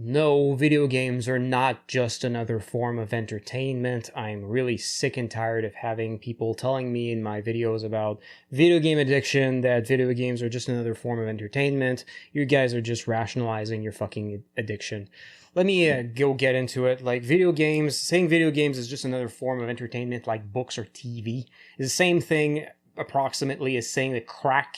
No, video games are not just another form of entertainment. I'm really sick and tired of having people telling me in my videos about video game addiction that video games are just another form of entertainment. You guys are just rationalizing your fucking addiction. Let me go get into it. Like saying video games is just another form of entertainment like books or TV is the same thing approximately as saying that crack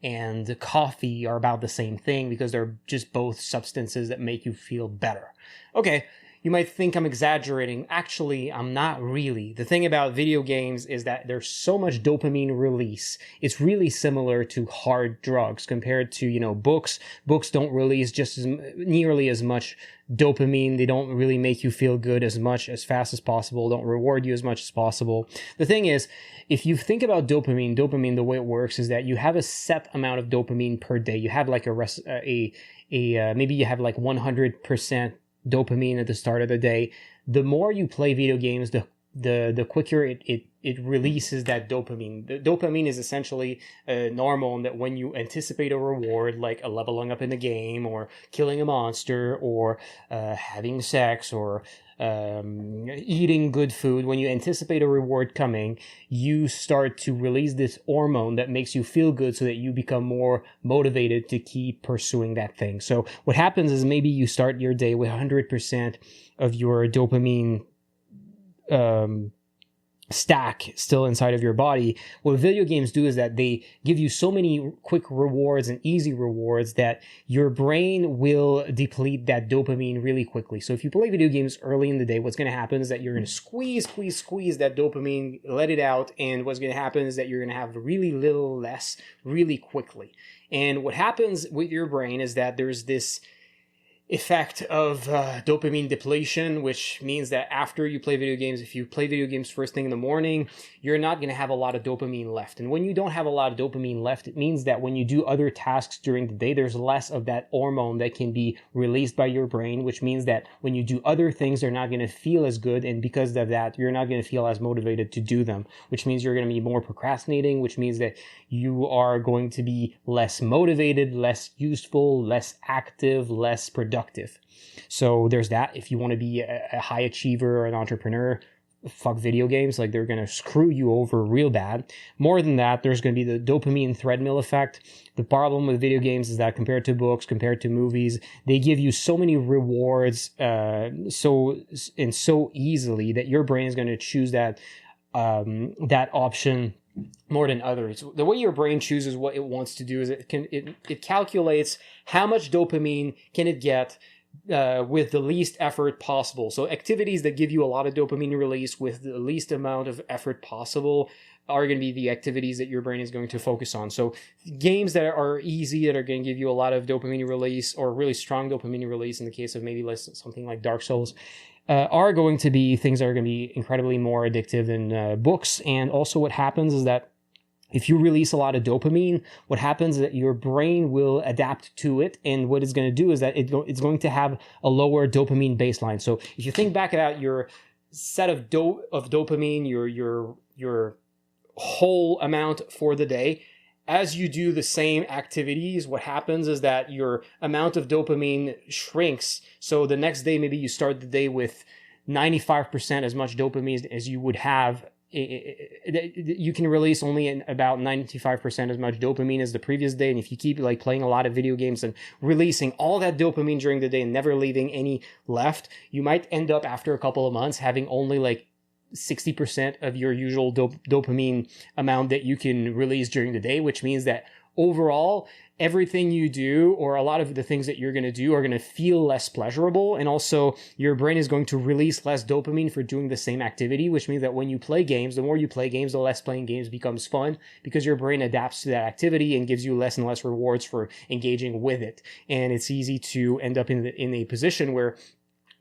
and coffee are about the same thing because they're just both substances that make you feel better. Okay, you might think I'm exaggerating. Actually, I'm not really. The thing about video games is that there's so much dopamine release. It's really similar to hard drugs compared to, books. Books don't release nearly as much dopamine. They don't really make you feel good as fast as possible, don't reward you as much as possible. The thing is, if you think about dopamine, the way it works is that you have a set amount of dopamine per day. You have like maybe you have like 100% dopamine at the start of the day. The more you play video games, the quicker it releases that dopamine. The dopamine is essentially an hormone that when you anticipate a reward, like a leveling up in the game, or killing a monster, or having sex, or eating good food, when you anticipate a reward coming, you start to release this hormone that makes you feel good so that you become more motivated to keep pursuing that thing. So what happens is maybe you start your day with 100% of your dopamine stack still inside of your body. What video games do is that they give you so many quick rewards and easy rewards that your brain will deplete that dopamine really quickly. So if you play video games early in the day, what's going to happen is that you're going to squeeze that dopamine, let it out, and what's going to happen is that you're going to have really little less really quickly. And what happens with your brain is that there's this effect of dopamine depletion, which means that after you play video games, if you play video games first thing in the morning, you're not going to have a lot of dopamine left. And when you don't have a lot of dopamine left, it means that when you do other tasks during the day, there's less of that hormone that can be released by your brain, which means that when you do other things, they're not going to feel as good. And because of that, you're not going to feel as motivated to do them, which means you're going to be more procrastinating, which means that you are going to be less motivated, less useful, less active, less productive. So there's that. If you want to be a high achiever or an entrepreneur, fuck video games. Like, they're going to screw you over real bad. More than that, there's going to be the dopamine treadmill effect. The problem with video games is that compared to books, compared to movies, they give you so many rewards so easily that your brain is going to choose that option more than others. The way your brain chooses what it wants to do is it calculates how much dopamine can it get with the least effort possible. So activities that give you a lot of dopamine release with the least amount of effort possible are going to be the activities that your brain is going to focus on. So games that are easy, that are going to give you a lot of dopamine release, or really strong dopamine release in the case of maybe something like Dark Souls, are going to be things that are going to be incredibly more addictive than books. And also what happens is that if you release a lot of dopamine, what happens is that your brain will adapt to it. And what it's going to do is that it's going to have a lower dopamine baseline. So if you think back about your set of dopamine, your whole amount for the day, as you do the same activities, what happens is that your amount of dopamine shrinks. So the next day, maybe you start the day with 95% as much dopamine as you would have. You can release only about 95% as much dopamine as the previous day. And if you keep playing a lot of video games and releasing all that dopamine during the day and never leaving any left, you might end up after a couple of months having only 60% of your usual dopamine amount that you can release during the day, which means that overall, everything you do, or a lot of the things that you're going to do, are going to feel less pleasurable. And also your brain is going to release less dopamine for doing the same activity, which means that when you play games, the more you play games, the less playing games becomes fun, because your brain adapts to that activity and gives you less and less rewards for engaging with it. And it's easy to end up in a position where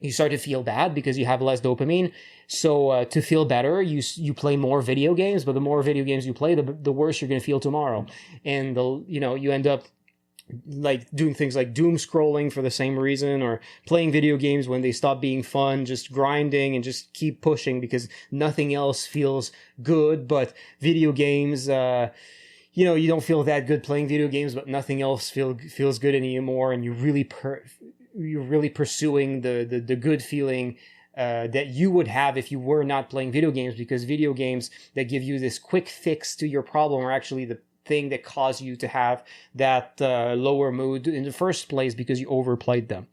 you start to feel bad because you have less dopamine. So to feel better, you play more video games, but the more video games you play, the worse you're going to feel tomorrow. And you end up doing things like doom scrolling for the same reason, or playing video games when they stop being fun, just grinding and just keep pushing because nothing else feels good. But video games, you don't feel that good playing video games, but nothing else feels good anymore, and you really you're really pursuing the good feeling that you would have if you were not playing video games, because video games that give you this quick fix to your problem are actually the thing that caused you to have that lower mood in the first place because you overplayed them.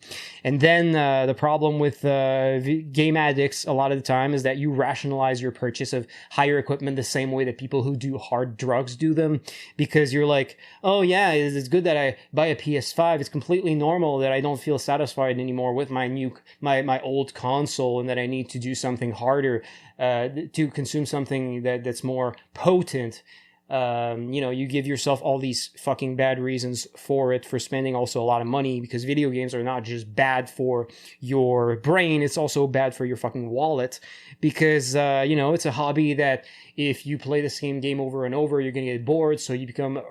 And then the problem with game addicts a lot of the time is that you rationalize your purchase of higher equipment the same way that people who do hard drugs do them, because you're like, oh yeah, it's good that I buy a PS5. It's completely normal that I don't feel satisfied anymore with my old console, and that I need to do something harder to consume something that's more potent. You give yourself all these fucking bad reasons for spending also a lot of money, because video games are not just bad for your brain, it's also bad for your fucking wallet, because, it's a hobby that if you play the same game over and over, you're going to get bored, so you become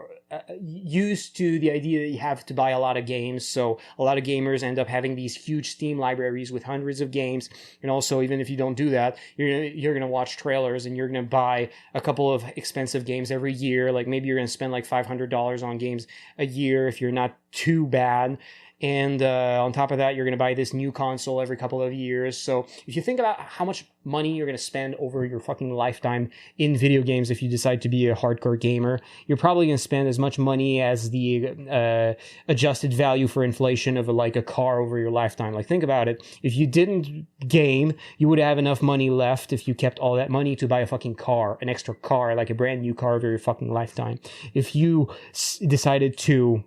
used to the idea that you have to buy a lot of games. So a lot of gamers end up having these huge Steam libraries with hundreds of games. And also, even if you don't do that, you're gonna watch trailers and you're gonna buy a couple of expensive games every year. Like maybe you're gonna spend like $500 on games a year if you're not too bad. And on top of that, you're going to buy this new console every couple of years. So if you think about how much money you're going to spend over your fucking lifetime in video games, if you decide to be a hardcore gamer, you're probably going to spend as much money as the adjusted value for inflation of a car over your lifetime. Like, think about it. If you didn't game, you would have enough money left if you kept all that money to buy a fucking car, an extra car, like a brand new car over your fucking lifetime. If you decided to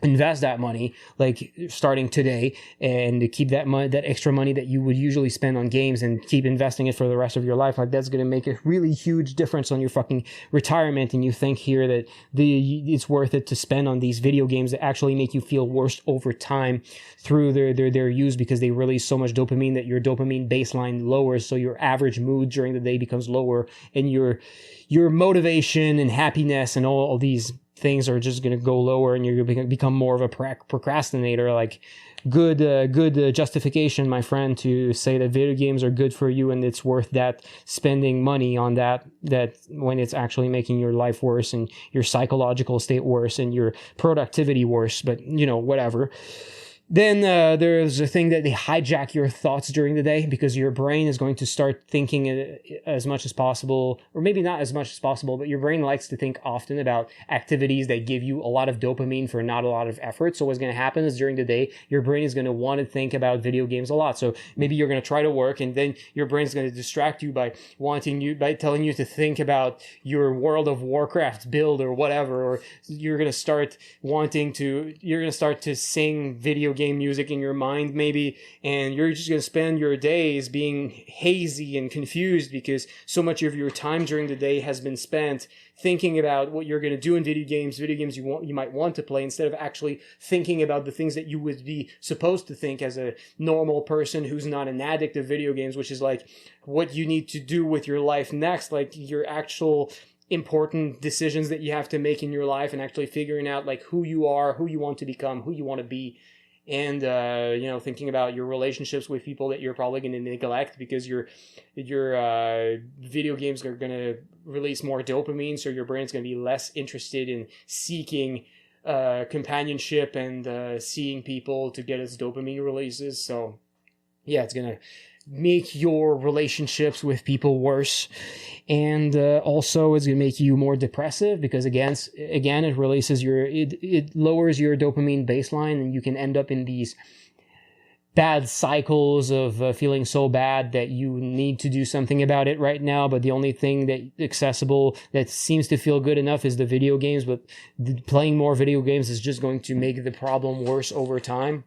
invest that money, like starting today, and keep that money, that extra money that you would usually spend on games, and keep investing it for the rest of your life, like that's going to make a really huge difference on your fucking retirement. And you think here that it's worth it to spend on these video games that actually make you feel worse over time through their use, because they release so much dopamine that your dopamine baseline lowers, so your average mood during the day becomes lower, and your motivation and happiness and all these things are just going to go lower, and you're going to become more of a procrastinator. Like, good justification, my friend, to say that video games are good for you and it's worth that spending money on that when it's actually making your life worse and your psychological state worse and your productivity worse. But whatever. Then there's a thing that they hijack your thoughts during the day, because your brain is going to start thinking as much as possible, or maybe not as much as possible, but your brain likes to think often about activities that give you a lot of dopamine for not a lot of effort. So what's going to happen is during the day, your brain is going to want to think about video games a lot. So maybe you're going to try to work, and then your brain's going to distract you by telling you to think about your World of Warcraft build or whatever, or you're going to start to sing video game music in your mind maybe, and you're just going to spend your days being hazy and confused, because so much of your time during the day has been spent thinking about what you're going to do in video games you might want to play, instead of actually thinking about the things that you would be supposed to think as a normal person who's not an addict of video games, which is like what you need to do with your life next, like your actual important decisions that you have to make in your life, and actually figuring out like who you are, who you want to become, who you want to be. And thinking about your relationships with people that you're probably going to neglect, because your video games are going to release more dopamine, so your brain's going to be less interested in seeking companionship and seeing people to get its dopamine releases. So yeah, it's going to make your relationships with people worse, and also it's going to make you more depressive, because again it releases it lowers your dopamine baseline, and you can end up in these bad cycles of feeling so bad that you need to do something about it right now, but the only thing that accessible that seems to feel good enough is the video games. But playing more video games is just going to make the problem worse over time.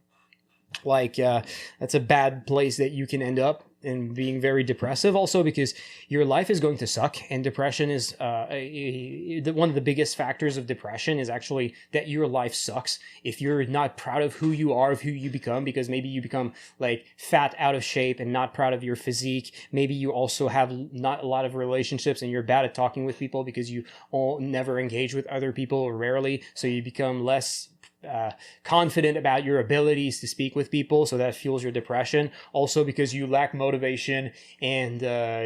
Like, that's a bad place that you can end up, and being very depressive also, because your life is going to suck. And depression is one of the biggest factors of depression is actually that your life sucks. If you're not proud of who you are, of who you become, because maybe you become like fat, out of shape, and not proud of your physique. Maybe you also have not a lot of relationships, and you're bad at talking with people because you never engage with other people, or rarely, so you become less confident about your abilities to speak with people, so that fuels your depression. Also because you lack motivation and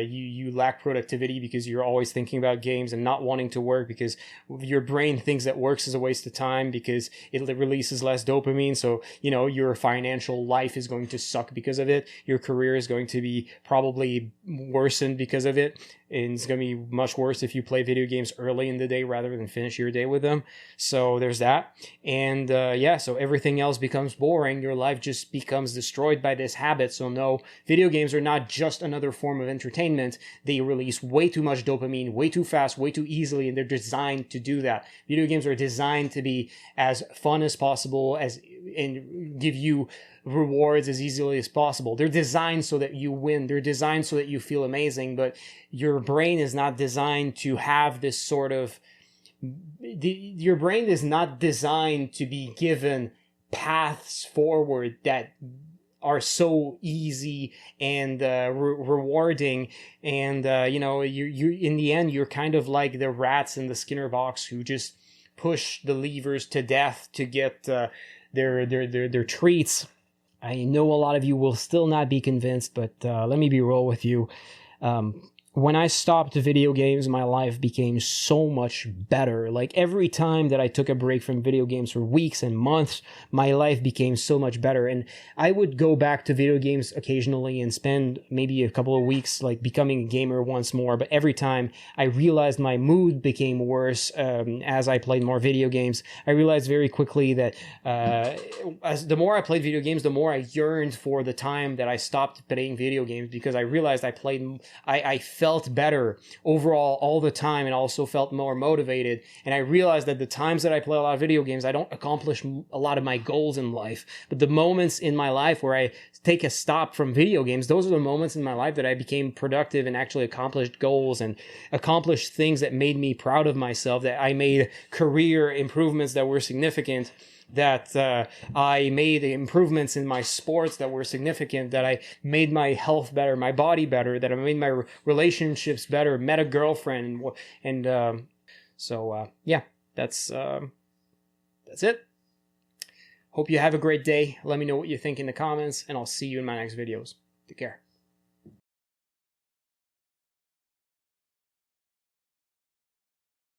you lack productivity because you're always thinking about games and not wanting to work because your brain thinks that works is a waste of time because it releases less dopamine. So, you know, your financial life is going to suck because of it. Your career is going to be probably worsened because of it. And it's going to be much worse if you play video games early in the day rather than finish your day with them. So there's that. And so everything else becomes boring. Your life just becomes destroyed by this habit. So no, video games are not just another form of entertainment. They release way too much dopamine, way too fast, way too easily, and they're designed to do that. Video games are designed to be as fun as possible and give you rewards as easily as possible. They're designed so that you win. They're designed so that you feel amazing, but your brain is not designed to have this sort of... your brain is not designed to be given paths forward that are so easy and rewarding, and you in the end you're kind of like the rats in the Skinner box who just push the levers to death to get their treats. I know a lot of you will still not be convinced, but let me be real with you. When I stopped video games, my life became so much better. Like every time that I took a break from video games for weeks and months, my life became so much better. And I would go back to video games occasionally and spend maybe a couple of weeks like becoming a gamer once more. But every time I realized my mood became worse as I played more video games. I realized very quickly that as the more I played video games, the more I yearned for the time that I stopped playing video games, because I realized I felt better overall all the time and also felt more motivated. And I realized that the times that I play a lot of video games, I don't accomplish a lot of my goals in life. But the moments in my life where I take a stop from video games, those are the moments in my life that I became productive and actually accomplished goals and accomplished things that made me proud of myself, that I made career improvements that were significant, that I made improvements in my sports that were significant, that I made my health better, my body better, that I made my relationships better, met a girlfriend, and that's it. Hope you have a great day. Let me know what you think in the comments, and I'll see you in my next videos. Take care.